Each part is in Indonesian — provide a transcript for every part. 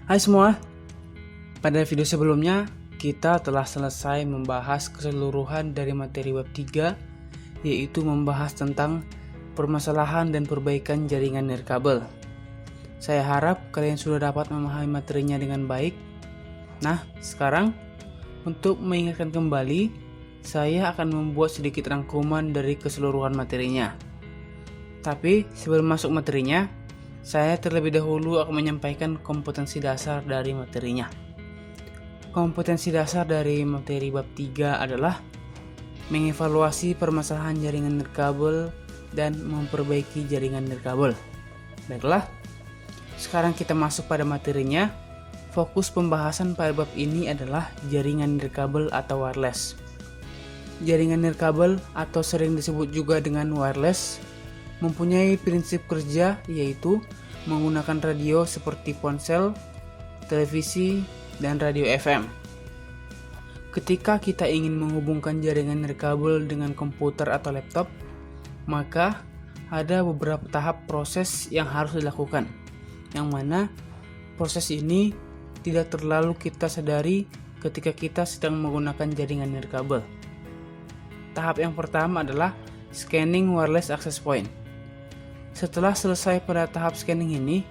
Hai semua, pada video sebelumnya kita telah selesai membahas keseluruhan dari materi web 3, yaitu membahas tentang permasalahan dan perbaikan jaringan nirkabel. Saya harap kalian sudah dapat memahami materinya dengan baik. Nah, sekarang untuk mengingatkan kembali, saya akan membuat sedikit rangkuman dari keseluruhan materinya. Tapi sebelum masuk materinya, saya terlebih dahulu akan menyampaikan kompetensi dasar dari materinya. Kompetensi dasar dari materi bab 3 adalah mengevaluasi permasalahan jaringan nirkabel dan memperbaiki jaringan nirkabel. Baiklah, sekarang kita masuk pada materinya. Fokus pembahasan pada bab ini adalah jaringan nirkabel atau wireless. Jaringan nirkabel atau sering disebut juga dengan wireless mempunyai prinsip kerja, yaitu menggunakan radio seperti ponsel, televisi, dan radio FM. Ketika kita ingin menghubungkan jaringan nirkabel dengan komputer atau laptop, maka ada beberapa tahap proses yang harus dilakukan, yang mana proses ini tidak terlalu kita sadari ketika kita sedang menggunakan jaringan nirkabel. Tahap yang pertama adalah scanning wireless access point. Setelah selesai pada tahap scanning ini,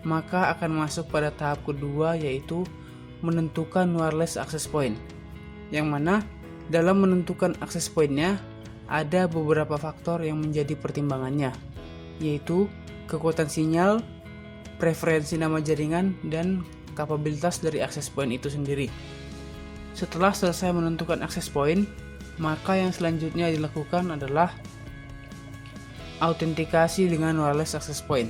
maka akan masuk pada tahap kedua, yaitu menentukan wireless access point. Yang mana dalam menentukan access point-nya ada beberapa faktor yang menjadi pertimbangannya, yaitu kekuatan sinyal, preferensi nama jaringan, dan kapabilitas dari access point itu sendiri. Setelah selesai menentukan access point, maka yang selanjutnya dilakukan adalah autentikasi dengan wireless access point.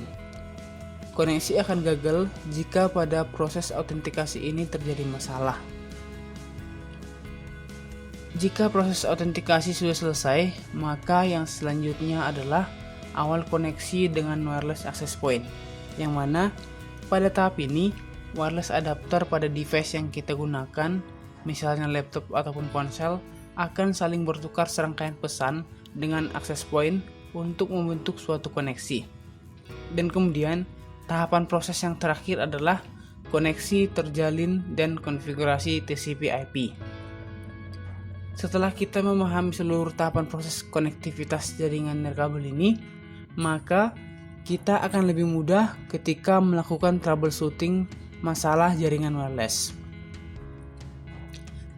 Koneksi akan gagal jika pada proses autentikasi ini terjadi masalah. Jika proses autentikasi sudah selesai, maka yang selanjutnya adalah awal koneksi dengan wireless access point, yang mana pada tahap ini wireless adapter pada device yang kita gunakan, misalnya laptop ataupun ponsel, akan saling bertukar serangkaian pesan dengan access point untuk membentuk suatu koneksi. Dan kemudian tahapan proses yang terakhir adalah koneksi terjalin dan konfigurasi TCP/IP. Setelah kita memahami seluruh tahapan proses konektivitas jaringan nirkabel ini, maka kita akan lebih mudah ketika melakukan troubleshooting masalah jaringan wireless.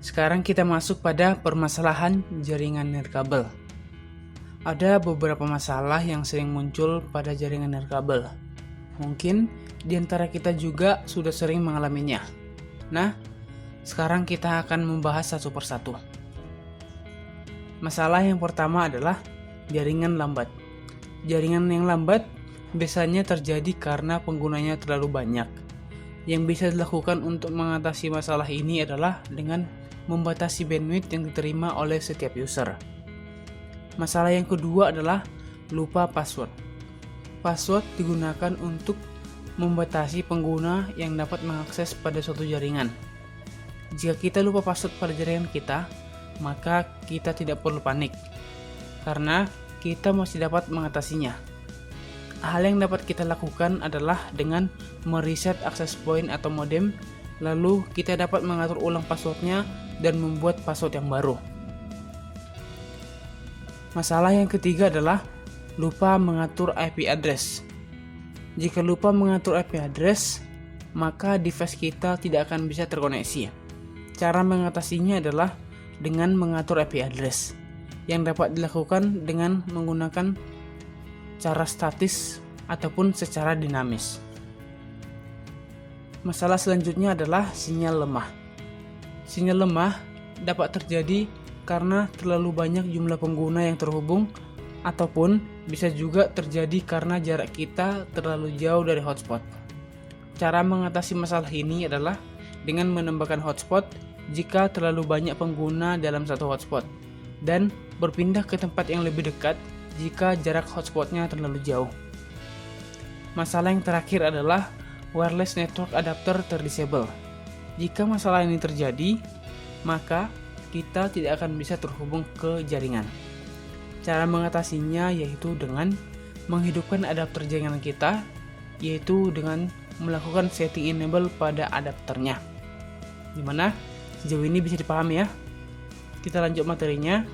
Sekarang kita masuk pada permasalahan jaringan nirkabel. Ada beberapa masalah yang sering muncul pada jaringan nirkabel. Mungkin di antara kita juga sudah sering mengalaminya. Nah, sekarang kita akan membahas satu persatu. Masalah yang pertama adalah jaringan lambat. Jaringan yang lambat biasanya terjadi karena penggunanya terlalu banyak. Yang bisa dilakukan untuk mengatasi masalah ini adalah dengan membatasi bandwidth yang diterima oleh setiap user. Masalah yang kedua adalah lupa password. Password digunakan untuk membatasi pengguna yang dapat mengakses pada suatu jaringan. Jika kita lupa password pada jaringan kita, maka kita tidak perlu panik, karena kita masih dapat mengatasinya. Hal yang dapat kita lakukan adalah dengan mereset access point atau modem, lalu kita dapat mengatur ulang passwordnya dan membuat password yang baru. Masalah yang ketiga adalah lupa mengatur IP address. Jika lupa mengatur IP address, maka device kita tidak akan bisa terkoneksi. Cara mengatasinya adalah dengan mengatur IP address, yang dapat dilakukan dengan menggunakan cara statis ataupun secara dinamis. Masalah selanjutnya adalah sinyal lemah. Sinyal lemah dapat terjadi karena terlalu banyak jumlah pengguna yang terhubung, ataupun bisa juga terjadi karena jarak kita terlalu jauh dari hotspot. Cara mengatasi masalah ini adalah dengan menambahkan hotspot jika terlalu banyak pengguna dalam satu hotspot, dan berpindah ke tempat yang lebih dekat jika jarak hotspotnya terlalu jauh. Masalah yang terakhir adalah wireless network adapter terdisable. Jika masalah ini terjadi, maka kita tidak akan bisa terhubung ke jaringan. Cara mengatasinya yaitu dengan menghidupkan adapter jaringan kita, yaitu dengan melakukan setting enable pada adapternya. Gimana? Sejauh ini bisa dipahami ya? Kita lanjut materinya.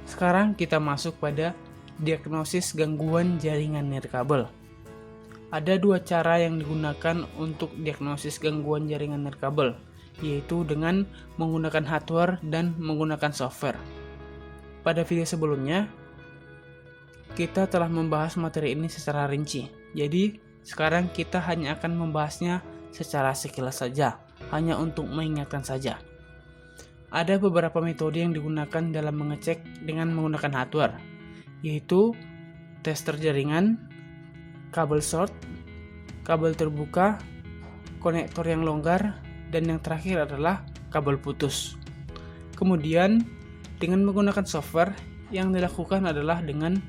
Sekarang kita masuk pada diagnosis gangguan jaringan nirkabel. Ada dua cara yang digunakan untuk diagnosis gangguan jaringan nirkabel, yaitu dengan menggunakan hardware dan menggunakan software. Pada video sebelumnya, kita telah membahas materi ini secara rinci. Jadi, sekarang kita hanya akan membahasnya secara sekilas saja, hanya untuk mengingatkan saja. Ada beberapa metode yang digunakan dalam mengecek dengan menggunakan hardware, yaitu tester jaringan, kabel short, kabel terbuka, konektor yang longgar, dan yang terakhir adalah kabel putus. Kemudian, dengan menggunakan software, yang dilakukan adalah dengan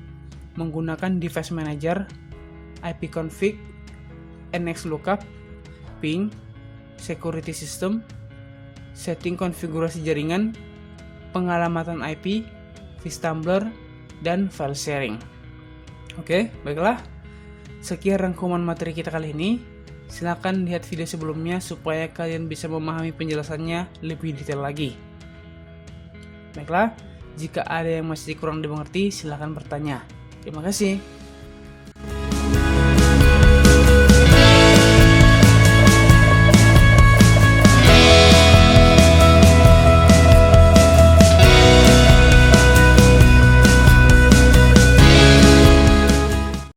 menggunakan device manager, ipconfig, nxlookup, ping, security system, setting konfigurasi jaringan, pengalamatan IP, vtumbler, dan file sharing. Oke, baiklah. Sekian rangkuman materi kita kali ini. Silakan lihat video sebelumnya supaya kalian bisa memahami penjelasannya lebih detail lagi. Baiklah, jika ada yang masih kurang dimengerti, silakan bertanya. Terima kasih.